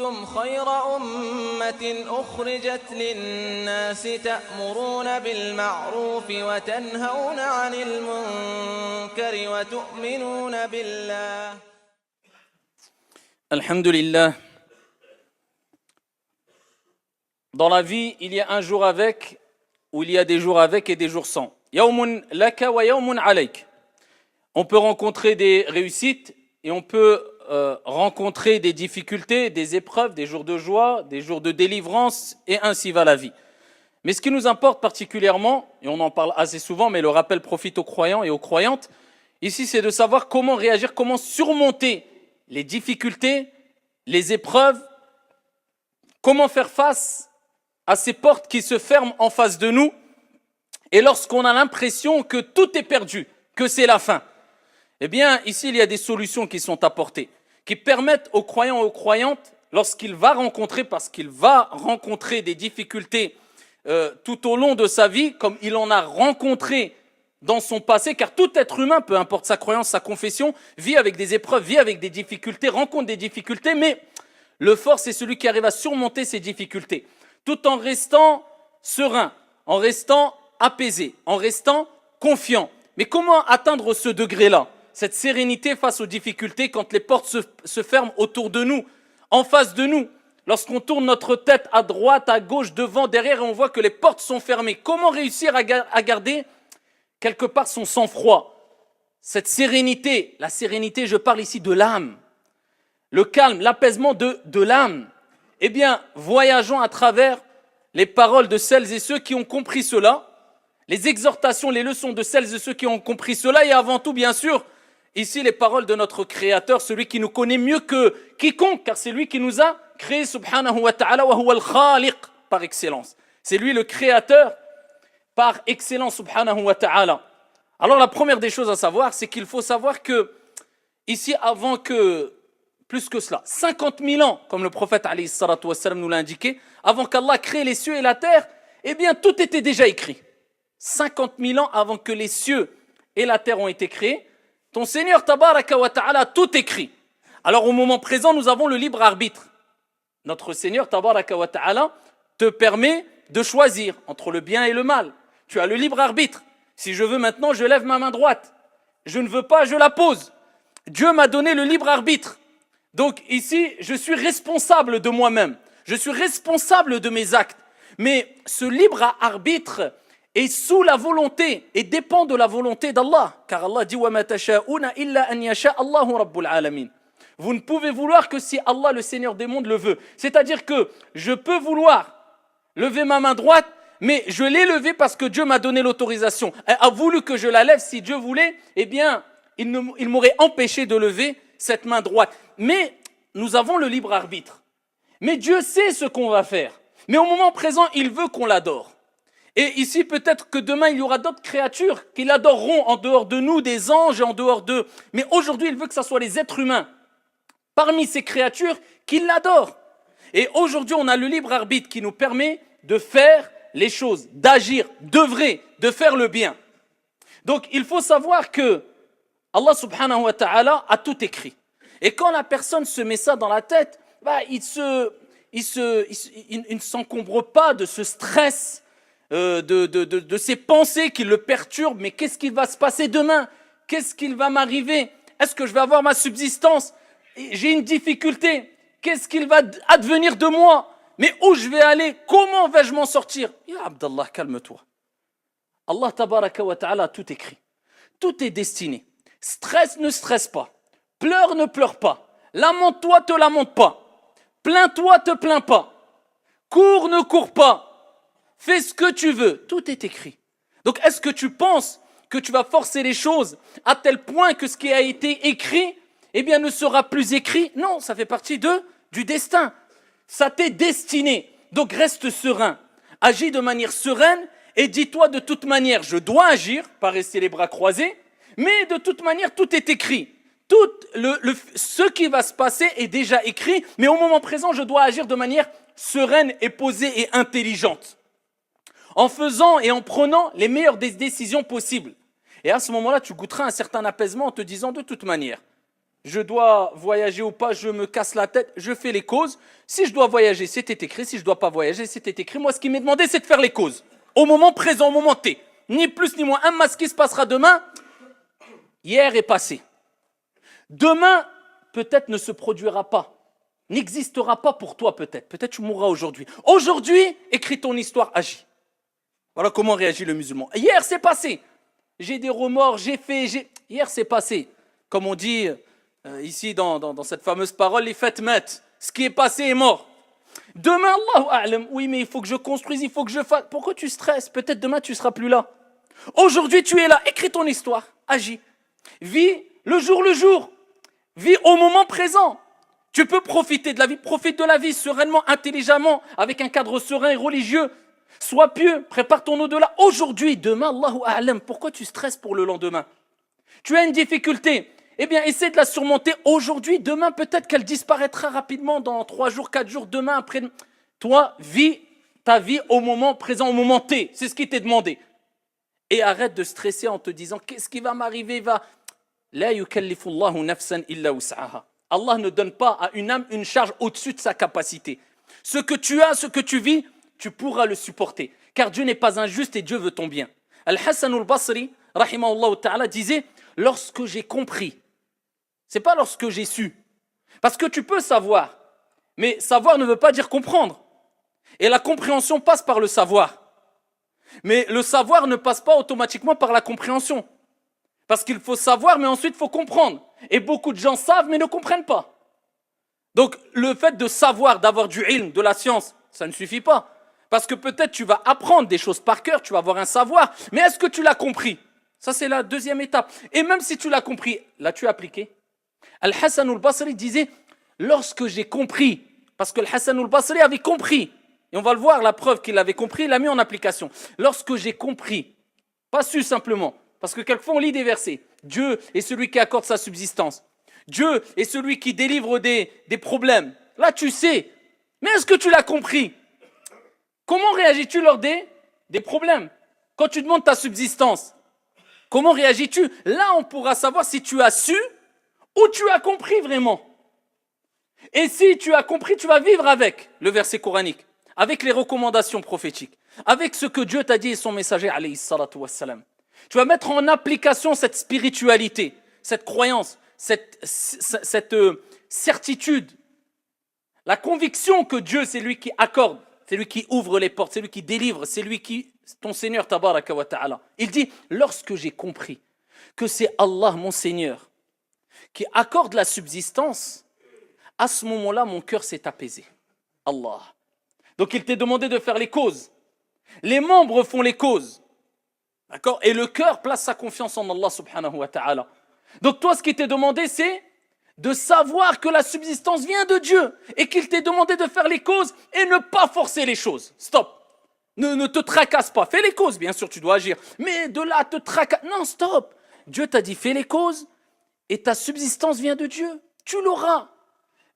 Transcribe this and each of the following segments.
كنتم خير أمة أخرجت للناس تأمرون بالمعروف وتنهون عن المنكر وتؤمنون بالله. Alhamdulillah. Dans la vie, il y a un jour avec, ou il y a des jours avec et des jours sans. Yawmun laka wa yawmun alayk. On peut rencontrer des réussites et on peut rencontrer des difficultés, des épreuves, des jours de joie, des jours de délivrance, et ainsi va la vie. Mais ce qui nous importe particulièrement, et on en parle assez souvent, mais le rappel profite aux croyants et aux croyantes, ici c'est de savoir comment réagir, comment surmonter les difficultés, les épreuves, comment faire face à ces portes qui se ferment en face de nous, et lorsqu'on a l'impression que tout est perdu, que c'est la fin. Eh bien, ici, il y a des solutions qui sont apportées, qui permettent aux croyants et aux croyantes, lorsqu'il va rencontrer, parce qu'il va rencontrer des difficultés tout au long de sa vie, comme il en a rencontré dans son passé, car tout être humain, peu importe sa croyance, sa confession, vit avec des épreuves, vit avec des difficultés, rencontre des difficultés, mais le fort, c'est celui qui arrive à surmonter ces difficultés, tout en restant serein, en restant apaisé, en restant confiant. Mais comment atteindre ce degré-là, cette sérénité face aux difficultés quand les portes se ferment autour de nous, en face de nous, lorsqu'on tourne notre tête à droite, à gauche, devant, derrière, et on voit que les portes sont fermées. Comment réussir à garder quelque part son sang-froid, cette sérénité? La sérénité, je parle ici de l'âme, le calme, l'apaisement de l'âme. Eh bien, voyageons à travers les paroles de celles et ceux qui ont compris cela, les exhortations, les leçons de celles et ceux qui ont compris cela, et avant tout, bien sûr, ici les paroles de notre Créateur, celui qui nous connaît mieux que quiconque, car c'est lui qui nous a créé, subhanahu wa ta'ala, wa huwa al-khaliq, par excellence. C'est lui le Créateur par excellence, subhanahu wa ta'ala. Alors la première des choses à savoir, c'est qu'il faut savoir que, ici, avant que, plus que cela, 50 000 ans, comme le prophète alayhi salatu wassalam nous l'a indiqué, avant qu'Allah crée les cieux et la terre, eh bien tout était déjà écrit. 50 000 ans avant que les cieux et la terre ont été créés, ton Seigneur tabaraka wa ta'ala a tout écrit. Alors au moment présent, nous avons le libre arbitre. Notre Seigneur tabaraka wa ta'ala te permet de choisir entre le bien et le mal. Tu as le libre arbitre. Si je veux maintenant, je lève ma main droite. Je ne veux pas, je la pose. Dieu m'a donné le libre arbitre. Donc ici, je suis responsable de moi-même. Je suis responsable de mes actes. Mais ce libre arbitre est sous la volonté et dépend de la volonté d'Allah. Car Allah dit « وَمَا تَشَاءُونَ إِلَّا أَنْ يَشَاءَ اللَّهُ رَبُّ الْعَالَمِينَ » Vous ne pouvez vouloir que si Allah, le Seigneur des mondes, le veut. C'est-à-dire que je peux vouloir lever ma main droite, mais je l'ai levée parce que Dieu m'a donné l'autorisation. Il a voulu que je la lève. Si Dieu voulait, eh bien, il m'aurait empêché de lever cette main droite. Mais nous avons le libre arbitre. Mais Dieu sait ce qu'on va faire. Mais au moment présent, il veut qu'on l'adore. Et ici, peut-être que demain, il y aura d'autres créatures qui l'adoreront en dehors de nous, des anges et en dehors d'eux. Mais aujourd'hui, il veut que ce soit les êtres humains, parmi ces créatures, qui l'adorent. Et aujourd'hui, on a le libre arbitre qui nous permet de faire les choses, d'agir, d'œuvrer, de faire le bien. Donc, il faut savoir que Allah subhanahu wa ta'ala a tout écrit. Et quand la personne se met ça dans la tête, il ne s'encombre pas de ce stress, de ces pensées qui le perturbent. Mais qu'est-ce qui va se passer demain? Qu'est-ce qu'il va m'arriver? Est-ce que je vais avoir ma subsistance? J'ai une difficulté. Qu'est-ce qu'il va advenir de moi? Mais où je vais aller? Comment vais-je m'en sortir? Ya Abdallah, calme-toi. Allah tabaraka wa ta'ala a tout écrit. Tout est destiné. Stresse, ne stresse pas. Pleure, ne pleure pas. Lamente-toi, te lamente pas. Plains-toi, te plains pas. Cours, ne cours pas. Fais ce que tu veux. Tout est écrit. Donc, est-ce que tu penses que tu vas forcer les choses à tel point que ce qui a été écrit, eh bien, ne sera plus écrit? Non, ça fait partie du destin. Ça t'est destiné. Donc, reste serein. Agis de manière sereine et dis-toi de toute manière, je dois agir, pas rester les bras croisés, mais de toute manière, tout est écrit. Ce qui va se passer est déjà écrit, mais au moment présent, je dois agir de manière sereine et posée et intelligente, en faisant et en prenant les meilleures des décisions possibles. Et à ce moment-là, tu goûteras un certain apaisement en te disant de toute manière, je dois voyager ou pas, je me casse la tête, je fais les causes. Si je dois voyager, c'était écrit. Si je ne dois pas voyager, c'était écrit. Moi, ce qui m'est demandé, c'est de faire les causes. Au moment présent, au moment T. Ni plus ni moins. Amma, ce qui se passera demain, hier est passé. Demain, peut-être ne se produira pas. N'existera pas pour toi, peut-être. Peut-être tu mourras aujourd'hui. Aujourd'hui, écris ton histoire, agis. Voilà comment réagit le musulman. Hier, c'est passé. J'ai des remords, Hier, c'est passé. Comme on dit ici dans cette fameuse parole, les fêtes mettent. Ce qui est passé est mort. Demain, Allahu a'lam, oui, mais il faut que je construise, il faut que je fasse. Pourquoi tu stresses? Peut-être demain, tu ne seras plus là. Aujourd'hui, tu es là. Écris ton histoire, agis. Vis le jour. Vis au moment présent. Tu peux profiter de la vie. Profite de la vie sereinement, intelligemment, avec un cadre serein et religieux. Sois pieux, prépare ton au-delà. Aujourd'hui, demain, Allahu a'lam. Pourquoi tu stresses pour le lendemain? Tu as une difficulté. Eh bien, essaie de la surmonter aujourd'hui. Demain, peut-être qu'elle disparaîtra rapidement dans 3 jours, 4 jours, demain, après. Toi, vis ta vie au moment présent, au moment T. C'est ce qui t'est demandé. Et arrête de stresser en te disant, qu'est-ce qui va m'arriver? La yukallifu Allahu nafsan illa wus'aha. Allah ne donne pas à une âme une charge au-dessus de sa capacité. Ce que tu as, ce que tu vis, tu pourras le supporter. Car Dieu n'est pas injuste et Dieu veut ton bien. Al-Hassan al-Basri, rahimahullah ta'ala, disait, lorsque j'ai compris, c'est pas lorsque j'ai su. Parce que tu peux savoir, mais savoir ne veut pas dire comprendre. Et la compréhension passe par le savoir. Mais le savoir ne passe pas automatiquement par la compréhension. Parce qu'il faut savoir, mais ensuite il faut comprendre. Et beaucoup de gens savent, mais ne comprennent pas. Donc le fait de savoir, d'avoir du ilm, de la science, ça ne suffit pas. Parce que peut-être tu vas apprendre des choses par cœur, tu vas avoir un savoir, mais est-ce que tu l'as compris? Ça c'est la deuxième étape. Et même si tu l'as compris, l'as-tu appliqué? Al-Hassan al-Basri disait, lorsque j'ai compris, parce que Al-Hassan al-Basri avait compris, et on va le voir, la preuve qu'il avait compris, il l'a mis en application. Lorsque j'ai compris, pas su simplement, parce que quelquefois on lit des versets, Dieu est celui qui accorde sa subsistance, Dieu est celui qui délivre des problèmes. Là tu sais, mais est-ce que tu l'as compris? Comment réagis-tu lors des problèmes? Quand tu demandes ta subsistance, comment réagis-tu? Là on pourra savoir si tu as su ou tu as compris vraiment. Et si tu as compris, tu vas vivre avec le verset coranique, avec les recommandations prophétiques, avec ce que Dieu t'a dit et son messager, alayhi salatu wassalam. Tu vas mettre en application cette spiritualité, cette croyance, cette certitude, la conviction que Dieu, c'est lui qui accorde, c'est lui qui ouvre les portes, c'est lui qui délivre, c'est lui qui, ton Seigneur, tabaraka wa ta'ala. Il dit, lorsque j'ai compris que c'est Allah, mon Seigneur, qui accorde la subsistance, à ce moment-là, mon cœur s'est apaisé. Allah. Donc il t'est demandé de faire les causes. Les membres font les causes. D'accord? Et le cœur place sa confiance en Allah subhanahu wa ta'ala. Donc toi, ce qui t'est demandé, c'est de savoir que la subsistance vient de Dieu et qu'il t'est demandé de faire les causes et ne pas forcer les choses. Stop. Ne te tracasse pas. Fais les causes, bien sûr, tu dois agir. Mais de là, te tracasse. Non, stop. Dieu t'a dit, fais les causes et ta subsistance vient de Dieu. Tu l'auras.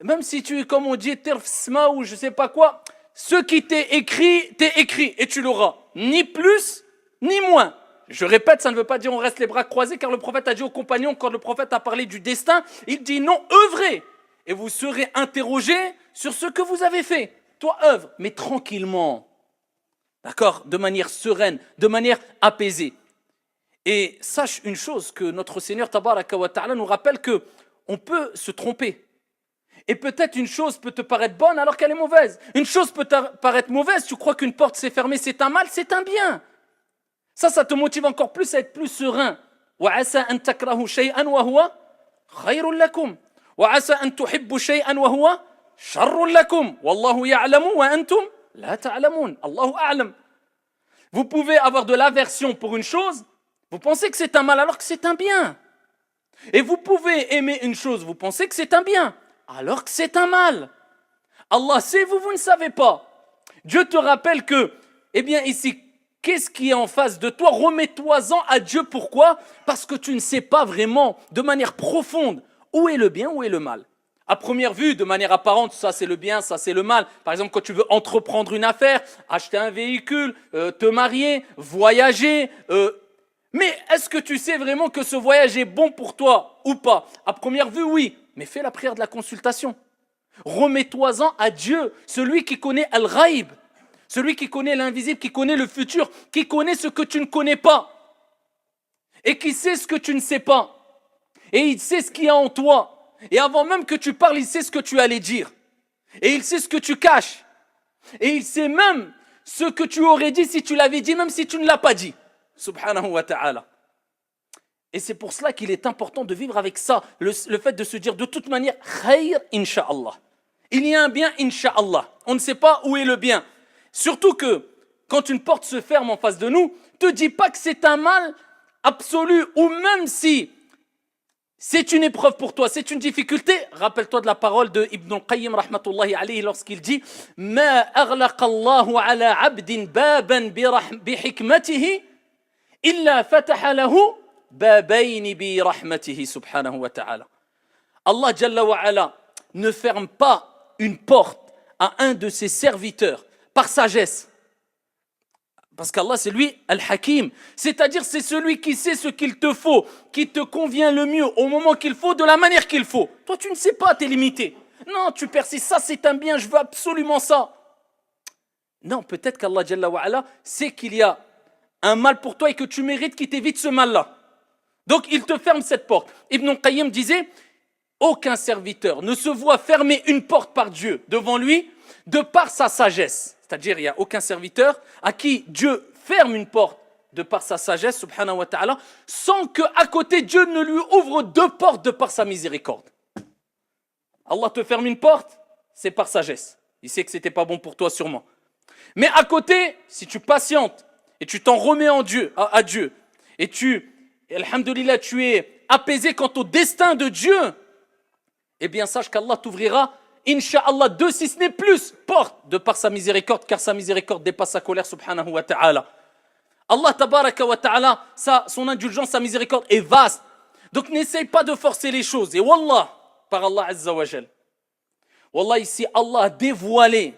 Même si tu es, comme on dit, terfsma ou je sais pas quoi, ce qui t'est écrit et tu l'auras. Ni plus, ni moins. Je répète, ça ne veut pas dire on reste les bras croisés, car le prophète a dit aux compagnons, quand le prophète a parlé du destin, il dit non, œuvrez, et vous serez interrogés sur ce que vous avez fait. Toi, œuvre, mais tranquillement. D'accord? De manière sereine, de manière apaisée. Et sache une chose, que notre Seigneur tabaraka wa ta'ala nous rappelle que on peut se tromper. Et peut-être une chose peut te paraître bonne alors qu'elle est mauvaise. Une chose peut te paraître mauvaise, tu crois qu'une porte s'est fermée, c'est un mal, c'est un bien. Ça te motive encore plus à être plus serein. وَعَسَىٰ أَن تَكْرَهُ شَيْئًا وَهُوَ خَيْرٌ لَكُمْ وَعَسَىٰ أَن تُحِبُّ شَيْئًا وَهُوَ شَرٌ لَكُمْ وَاللَّهُ يَعْلَمُ وَأَنْتُمْ لَا تَعْلَمُونَ Allahu a'lam. Vous pouvez avoir de l'aversion pour une chose, vous pensez que c'est un mal alors que c'est un bien. Et vous pouvez aimer une chose, vous pensez que c'est un bien alors que c'est un mal. Allah sait, vous ne savez pas. Dieu te rappelle que, eh bien ici, qu'est-ce qui est en face de toi? Remets-toi-en à Dieu. Pourquoi? Parce que tu ne sais pas vraiment, de manière profonde, où est le bien, où est le mal. À première vue, de manière apparente, ça c'est le bien, ça c'est le mal. Par exemple, quand tu veux entreprendre une affaire, acheter un véhicule, te marier, voyager. Mais est-ce que tu sais vraiment que ce voyage est bon pour toi ou pas? À première vue, oui. mais fais la prière de la consultation. Remets-toi-en à Dieu, celui qui connaît Al-Ghaib, celui qui connaît l'invisible, qui connaît le futur, qui connaît ce que tu ne connais pas et qui sait ce que tu ne sais pas. Et il sait ce qu'il y a en toi. Et avant même que tu parles, il sait ce que tu allais dire. Et il sait ce que tu caches. Et il sait même ce que tu aurais dit si tu l'avais dit, même si tu ne l'as pas dit. Subhanahu wa ta'ala. Et c'est pour cela qu'il est important de vivre avec ça. Le fait de se dire de toute manière, khayr, insha'Allah. Il y a un bien, insha'Allah. On ne sait pas où est le bien. Surtout que, quand une porte se ferme en face de nous, ne te dis pas que c'est un mal absolu, ou même si c'est une épreuve pour toi, c'est une difficulté. Rappelle-toi de la parole de Ibn al-Qayyim rahmatullahi alayhi lorsqu'il dit Ma aghlaqa Allahu ala abdin baban bi hikmatihi illa fataha lahu babayni bi rahmatihi subhanahu wa ta'ala. Allah Jalla wa ala ne ferme pas une porte à un de ses serviteurs par sagesse. Parce qu'Allah, c'est lui, Al-Hakim. C'est-à-dire, c'est celui qui sait ce qu'il te faut, qui te convient le mieux, au moment qu'il faut, de la manière qu'il faut. Toi, tu ne sais pas, tu es limité. Non, tu persistes, ça c'est un bien, je veux absolument ça. Non, peut-être qu'Allah Jalla wa ala sait qu'il y a un mal pour toi et que tu mérites qu'il t'évite ce mal-là. Donc, il te ferme cette porte. Ibn al-Qayyim disait, aucun serviteur ne se voit fermer une porte par Dieu devant lui de par sa sagesse. C'est-à-dire, il n'y a aucun serviteur à qui Dieu ferme une porte de par sa sagesse, subhanahu wa ta'ala, sans qu'à côté Dieu ne lui ouvre deux portes de par sa miséricorde. Allah te ferme une porte, c'est par sagesse. Il sait que ce n'était pas bon pour toi sûrement. Mais à côté, si tu patientes et tu t'en remets à Dieu, et alhamdoulilah, tu es apaisé quant au destin de Dieu, eh bien sache qu'Allah t'ouvrira Inch'Allah, deux si ce n'est plus, porte de par sa miséricorde, car sa miséricorde dépasse sa colère, subhanahu wa ta'ala. Allah tabaraka wa ta'ala, son indulgence, sa miséricorde est vaste. Donc n'essaye pas de forcer les choses. Et wallah, par Allah azza wa jal. Wallah, si Allah a dévoilé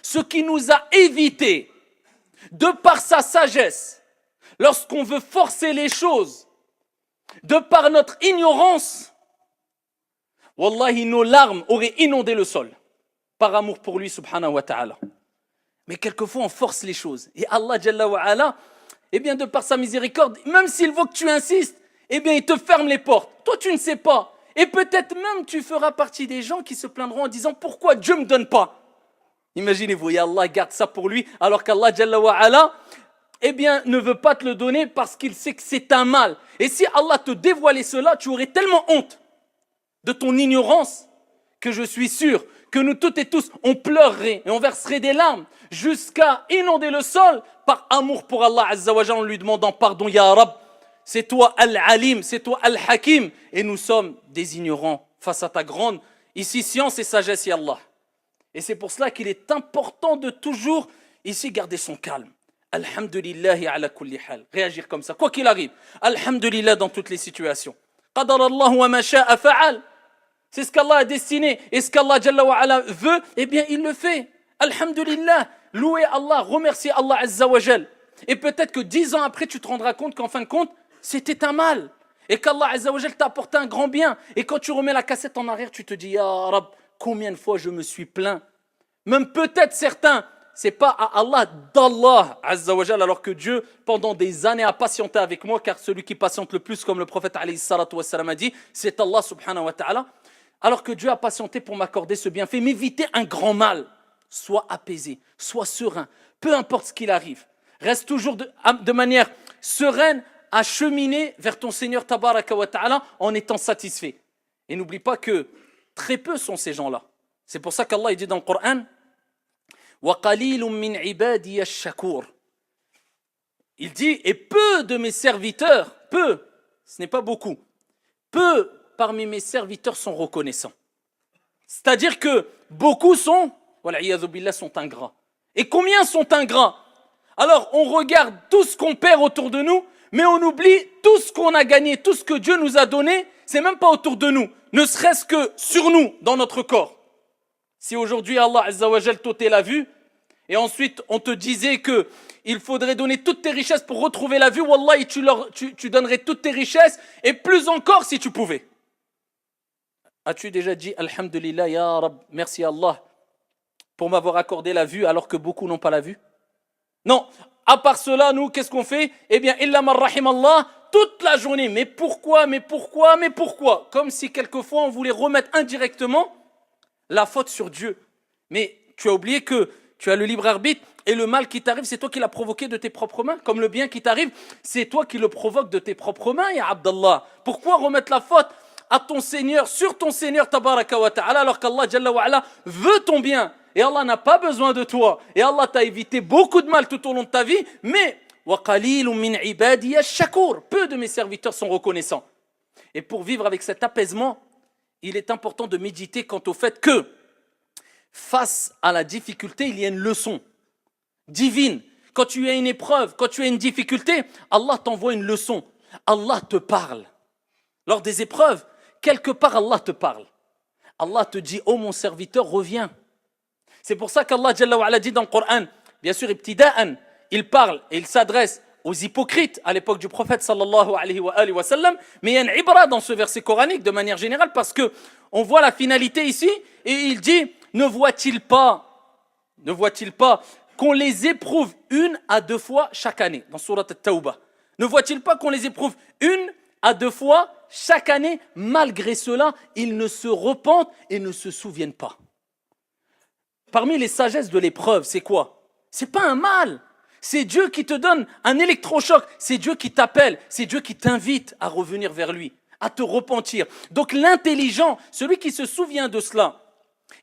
ce qui nous a évité de par sa sagesse, lorsqu'on veut forcer les choses, de par notre ignorance, wallahi, nos larmes auraient inondé le sol, par amour pour lui, subhanahu wa ta'ala. Mais quelquefois, on force les choses. Et Allah, Jalla wa ala, eh bien, de par sa miséricorde, même s'il veut que tu insistes, eh bien, il te ferme les portes. Toi, tu ne sais pas. Et peut-être même, tu feras partie des gens qui se plaindront en disant, pourquoi Dieu ne me donne pas? Imaginez-vous, et Allah garde ça pour lui, alors qu'Allah, Jalla wa ala, eh bien, ne veut pas te le donner parce qu'il sait que c'est un mal. Et si Allah te dévoilait cela, tu aurais tellement honte de ton ignorance, que je suis sûr que nous toutes et tous, on pleurerait et on verserait des larmes jusqu'à inonder le sol par amour pour Allah Azza wa Jalla en lui demandant pardon, Ya Rab, c'est toi Al-Alim, c'est toi Al-Hakim, et nous sommes des ignorants face à ta grande, ici, science et sagesse, Ya Allah. Et c'est pour cela qu'il est important de toujours, ici, garder son calme. Alhamdulillahi ala kulli hal. Réagir comme ça, quoi qu'il arrive. Alhamdulillah dans toutes les situations. Qadar Allah wa ma sha'a fa'al. C'est ce qu'Allah a destiné. Et ce qu'Allah Jalla wa ala veut, eh bien il le fait. Alhamdulillah. Louez Allah, remerciez Allah Azza wa Jal. Et peut-être que 10 ans après, tu te rendras compte qu'en fin de compte, c'était un mal. Et qu'Allah Azza wa Jal t'a apporté un grand bien. Et quand tu remets la cassette en arrière, tu te dis, Ya Rab, combien de fois je me suis plaint. Même peut-être certains, c'est pas à Allah, d'Allah Azza wa Jal, alors que Dieu, pendant des années, a patienté avec moi, car celui qui patiente le plus, comme le prophète alayhi salatu wa salam a dit, c'est Allah subhanahu wa ta'ala. Alors que Dieu a patienté pour m'accorder ce bienfait, m'éviter un grand mal. Sois apaisé, sois serein, peu importe ce qu'il arrive. Reste toujours de manière sereine à cheminer vers ton Seigneur tabaraka wa ta'ala en étant satisfait. Et n'oublie pas que très peu sont ces gens-là. C'est pour ça qu'Allah dit dans le Coran, وَقَلِيلٌ مِّنْ عِبَادِيَ الشَّكُورِ. Il dit, et peu de mes serviteurs, peu, ce n'est pas beaucoup, peu parmi mes serviteurs sont reconnaissants. C'est-à-dire que beaucoup sont ingrats. Et combien sont ingrats? Alors on regarde tout ce qu'on perd autour de nous, mais on oublie tout ce qu'on a gagné, tout ce que Dieu nous a donné, c'est même pas autour de nous, ne serait-ce que sur nous, dans notre corps. Si aujourd'hui Allah Azza wa Jal t'ôtait la vue, et ensuite on te disait que il faudrait donner toutes tes richesses pour retrouver la vue, Wallahi, tu donnerais toutes tes richesses, et plus encore si tu pouvais. As-tu déjà dit Alhamdulillah, Ya Rab, merci Allah pour m'avoir accordé la vue alors que beaucoup n'ont pas la vue? Non. À part cela, nous, qu'est-ce qu'on fait? Eh bien, illa man rahim Allah, toute la journée. Mais pourquoi? Comme si quelquefois on voulait remettre indirectement la faute sur Dieu. Mais tu as oublié que tu as le libre arbitre et le mal qui t'arrive, c'est toi qui l'as provoqué de tes propres mains. Comme le bien qui t'arrive, c'est toi qui le provoques de tes propres mains, ya Abdallah. Pourquoi remettre la faute à ton Seigneur, sur ton Seigneur, tabaraka wa ta'ala, alors qu'Allah Jalla wa ala veut ton bien? Et Allah n'a pas besoin de toi. Et Allah t'a évité beaucoup de mal tout au long de ta vie. Mais, وَقَلِيلٌ مِّنْ عِبَادِيَ الشَّكُورِ, peu de mes serviteurs sont reconnaissants. Et pour vivre avec cet apaisement, il est important de méditer quant au fait que, face à la difficulté, il y a une leçon divine. Quand tu as une épreuve, quand tu as une difficulté, Allah t'envoie une leçon. Allah te parle. Lors des épreuves, quelque part Allah te parle. Allah te dit, oh mon serviteur, reviens. C'est pour ça qu'Allah Jalla wa ala dit dans le Coran, bien sûr, ibtida'an, il parle et il s'adresse aux hypocrites à l'époque du prophète sallallahu alayhi wa sallam, mais il y a une ibra dans ce verset coranique de manière générale parce que on voit la finalité ici et il dit, ne voit-il pas qu'on les éprouve 1 à 2 fois chaque année dans Surat At-Tawbah? Ne voit-il pas qu'on les éprouve 1 à 2 fois chaque année? Malgré cela, ils ne se repentent et ne se souviennent pas. Parmi les sagesses de l'épreuve, c'est quoi? C'est pas un mal. C'est Dieu qui te donne un électrochoc. C'est Dieu qui t'appelle. C'est Dieu qui t'invite à revenir vers lui, à te repentir. Donc l'intelligent, celui qui se souvient de cela,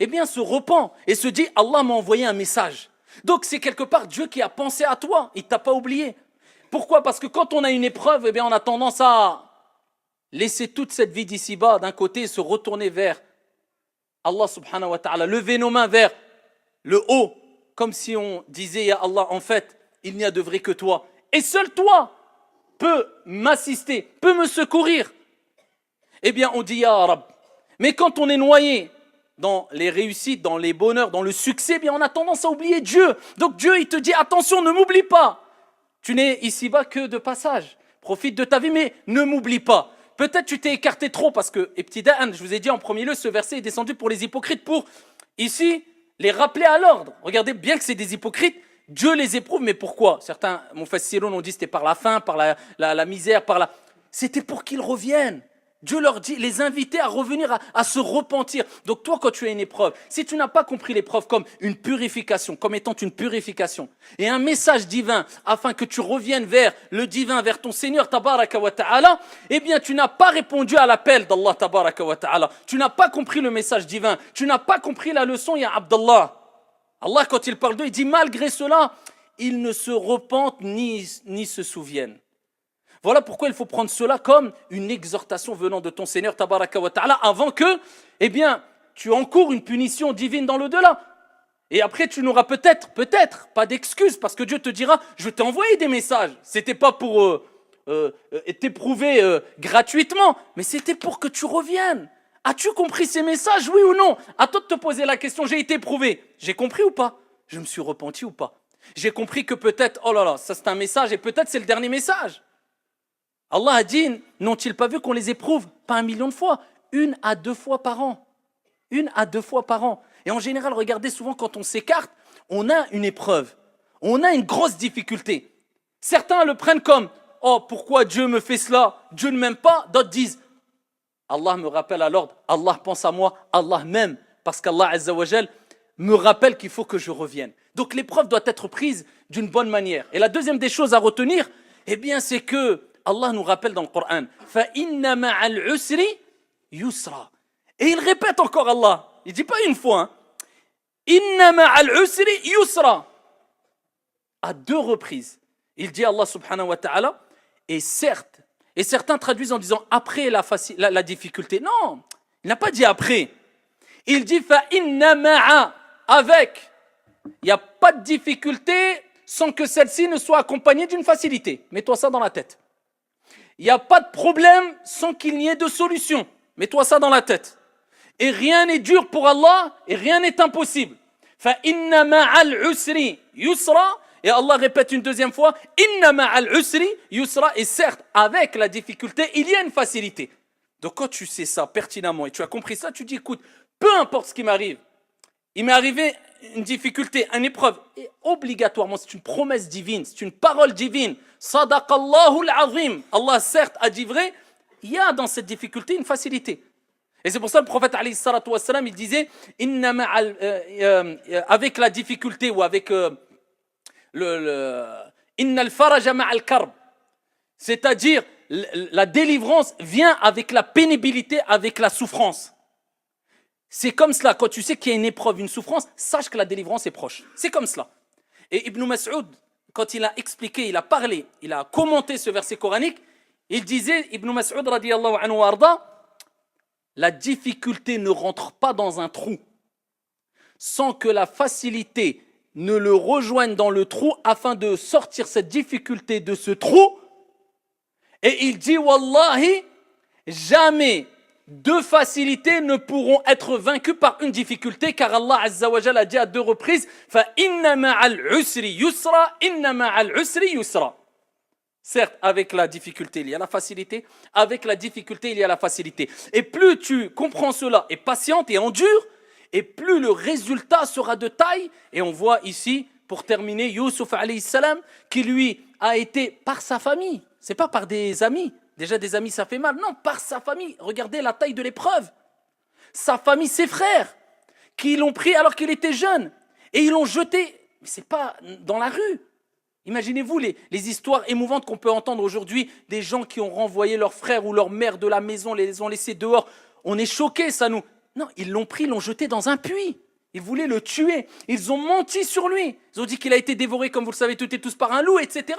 eh bien se repent et se dit, Allah m'a envoyé un message. Donc c'est quelque part Dieu qui a pensé à toi. Il ne t'a pas oublié. Pourquoi? Parce que quand on a une épreuve, eh bien on a tendance à laisser toute cette vie d'ici-bas d'un côté et se retourner vers Allah subhanahu wa ta'ala, lever nos mains vers le haut, comme si on disait, ya Allah, en fait, il n'y a de vrai que toi. Et seul toi peut m'assister, peut me secourir. Eh bien, on dit, ya Rab. Mais quand on est noyé dans les réussites, dans les bonheurs, dans le succès, eh bien, on a tendance à oublier Dieu. Donc Dieu, il te dit, attention, ne m'oublie pas. Tu n'es ici-bas que de passage. Profite de ta vie, mais ne m'oublie pas. Peut-être tu t'es écarté trop parce que, ibtida'an, je vous ai dit en premier lieu, ce verset est descendu pour les hypocrites, pour ici les rappeler à l'ordre. Regardez bien que c'est des hypocrites, Dieu les éprouve, mais pourquoi? Certains, Mufassirun ont dit c'était par la faim, par la misère, c'était pour qu'ils reviennent. Dieu leur dit, les inviter à revenir, à se repentir. Donc toi, quand tu as une épreuve, si tu n'as pas compris l'épreuve comme une purification, comme étant une purification, et un message divin, afin que tu reviennes vers le divin, vers ton Seigneur, tabaraka wa ta'ala, eh bien tu n'as pas répondu à l'appel d'Allah, tabaraka wa ta'ala. Tu n'as pas compris le message divin. Tu n'as pas compris la leçon, ya Abdallah. Allah, quand il parle d'eux, il dit, malgré cela, ils ne se repentent ni se souviennent. Voilà pourquoi il faut prendre cela comme une exhortation venant de ton Seigneur tabaraka wa ta'ala avant que, eh bien, tu encours une punition divine dans l'au-delà. Et après, tu n'auras peut-être pas d'excuses parce que Dieu te dira, je t'ai envoyé des messages. C'était pas pour t'éprouver gratuitement, mais c'était pour que tu reviennes. As-tu compris ces messages, oui ou non? À toi de te poser la question, j'ai été éprouvé. J'ai compris ou pas? Je me suis repenti ou pas? J'ai compris que peut-être, oh là là, ça c'est un message et peut-être c'est le dernier message. Allah a dit, n'ont-ils pas vu qu'on les éprouve? Pas 1 million de fois, 1 à 2 fois par an. 1 à 2 fois par an. Et en général, regardez, souvent quand on s'écarte, on a une épreuve. On a une grosse difficulté. Certains le prennent comme, oh, pourquoi Dieu me fait cela? Dieu ne m'aime pas. D'autres disent, Allah me rappelle à l'ordre, Allah pense à moi, Allah m'aime. Parce qu'Allah Azza wa Jal me rappelle qu'il faut que je revienne. Donc l'épreuve doit être prise d'une bonne manière. Et la deuxième des choses à retenir, eh bien, c'est que Allah nous rappelle dans le Coran, فَإِنَّ مَعَ الْعُسْرِ يُسْرًا. Et il répète encore Allah. Il ne dit pas une fois. Hein. إِنَّ مَعَ الْعُسْرِ يُسْرًا. À 2 reprises. Il dit Allah subhanahu wa ta'ala, et certes, et certains traduisent en disant après la difficulté. Non, il n'a pas dit après. Il dit فَإِنَّ مَعَ, avec. Il n'y a pas de difficulté sans que celle-ci ne soit accompagnée d'une facilité. Mets-toi ça dans la tête. Il n'y a pas de problème sans qu'il n'y ait de solution. Mets-toi ça dans la tête. Et rien n'est dur pour Allah et rien n'est impossible. فَإِنَّ مَعَ الْعُسْرِ يُسْرًا. Et Allah répète une deuxième fois, إِنَّ مَعَ الْعُسْرِ يُسْرًا. Et certes, avec la difficulté, il y a une facilité. Donc quand tu sais ça pertinemment et tu as compris ça, tu dis écoute, peu importe ce qui m'arrive, il m'est arrivé une difficulté, une épreuve, et obligatoirement, c'est une promesse divine, c'est une parole divine. Sadaqallahu al-azim. Allah certes a dit vrai, il y a dans cette difficulté une facilité. Et c'est pour ça que le prophète alayhi salatu wassalam, il disait avec la difficulté ou avec innal faraja ma'al karb, c'est-à-dire la délivrance vient avec la pénibilité, avec la souffrance. C'est comme cela, quand tu sais qu'il y a une épreuve, une souffrance, sache que la délivrance est proche. C'est comme cela. Et Ibn Mas'ud, quand il a expliqué, il a parlé, il a commenté ce verset coranique, il disait, Ibn Mas'ud radiyallahu anhu wa arda, la difficulté ne rentre pas dans un trou sans que la facilité ne le rejoigne dans le trou afin de sortir cette difficulté de ce trou. Et il dit, Wallahi, jamais deux facilités ne pourront être vaincues par une difficulté, car Allah Azza wa Jalla a dit à 2 reprises, fa inna ma'al usri yusra, inna ma'al usri yusra. Certes, avec la difficulté, il y a la facilité. Avec la difficulté, il y a la facilité. Et plus tu comprends cela et patiente et endure, et plus le résultat sera de taille. Et on voit ici, pour terminer, Youssouf alayhi salam, qui lui a été par sa famille. C'est pas par des amis. Déjà, des amis, ça fait mal. Non, par sa famille. Regardez la taille de l'épreuve. Sa famille, ses frères, qui l'ont pris alors qu'il était jeune. Et ils l'ont jeté. Mais c'est pas dans la rue. Imaginez-vous les histoires émouvantes qu'on peut entendre aujourd'hui, des gens qui ont renvoyé leur frère ou leur mère de la maison, les ont laissés dehors. On est choqués, ça nous... Non, ils l'ont pris, l'ont jeté dans un puits. Ils voulaient le tuer. Ils ont menti sur lui. Ils ont dit qu'il a été dévoré, comme vous le savez toutes et tous, par un loup, etc.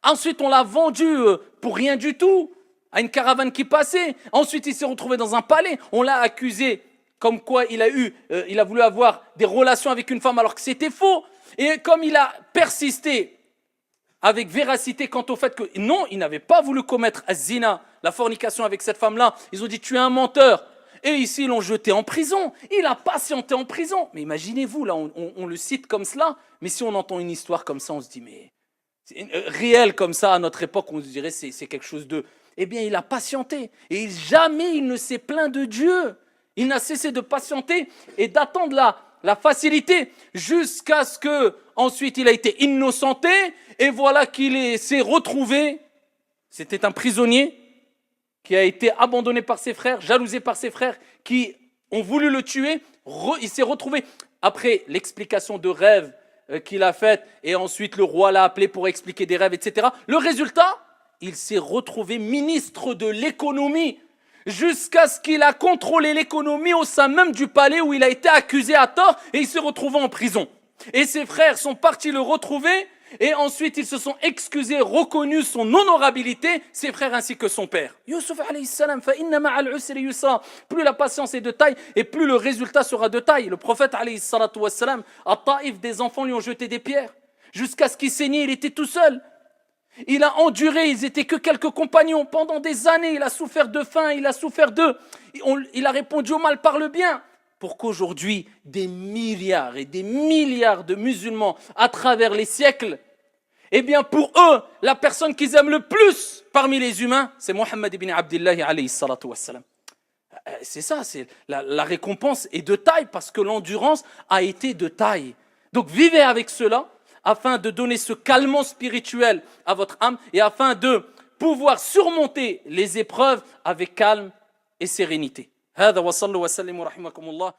Ensuite, on l'a vendu pour rien du tout à une caravane qui passait. Ensuite, il s'est retrouvé dans un palais. On l'a accusé comme quoi il a voulu avoir des relations avec une femme alors que c'était faux. Et comme il a persisté avec véracité quant au fait que non, il n'avait pas voulu commettre az-zina, la fornication avec cette femme-là, ils ont dit tu es un menteur. Et ici, ils l'ont jeté en prison. Il a patienté en prison. Mais imaginez-vous, là, on le cite comme cela. Mais si on entend une histoire comme ça, on se dit, mais réel comme ça, à notre époque, on se dirait c'est quelque chose de... Eh bien, il a patienté. Et jamais il ne s'est plaint de Dieu. Il n'a cessé de patienter et d'attendre la facilité jusqu'à ce que ensuite il a été innocenté. Et voilà qu'il s'est retrouvé. C'était un prisonnier qui a été abandonné par ses frères, jalousé par ses frères, qui ont voulu le tuer. Il s'est retrouvé, après l'explication de rêve qu'il a faite, et ensuite le roi l'a appelé pour expliquer des rêves, etc. Le résultat, il s'est retrouvé ministre de l'économie, jusqu'à ce qu'il a contrôlé l'économie au sein même du palais où il a été accusé à tort, et il s'est retrouvé en prison. Et ses frères sont partis le retrouver, et ensuite ils se sont excusés, reconnus son honorabilité, ses frères ainsi que son père. Youssouf alayhi salam, fa inna ma'al usri yusra. Plus la patience est de taille et plus le résultat sera de taille. Le prophète alayhi salatu wassalam, à Taïf, des enfants lui ont jeté des pierres jusqu'à ce qu'il saignait, il était tout seul. Il a enduré, ils étaient que quelques compagnons pendant des années, il a souffert de faim, il a souffert d'eux. Il a répondu au mal par le bien. Pour qu'aujourd'hui, des milliards et des milliards de musulmans à travers les siècles, eh bien pour eux, la personne qu'ils aiment le plus parmi les humains, c'est Mohammed ibn Abdillah alayhi salatu wassalam. C'est ça, la récompense est de taille parce que l'endurance a été de taille. Donc vivez avec cela afin de donner ce calmant spirituel à votre âme et afin de pouvoir surmonter les épreuves avec calme et sérénité. هذا وصلوا وسلموا رحمكم الله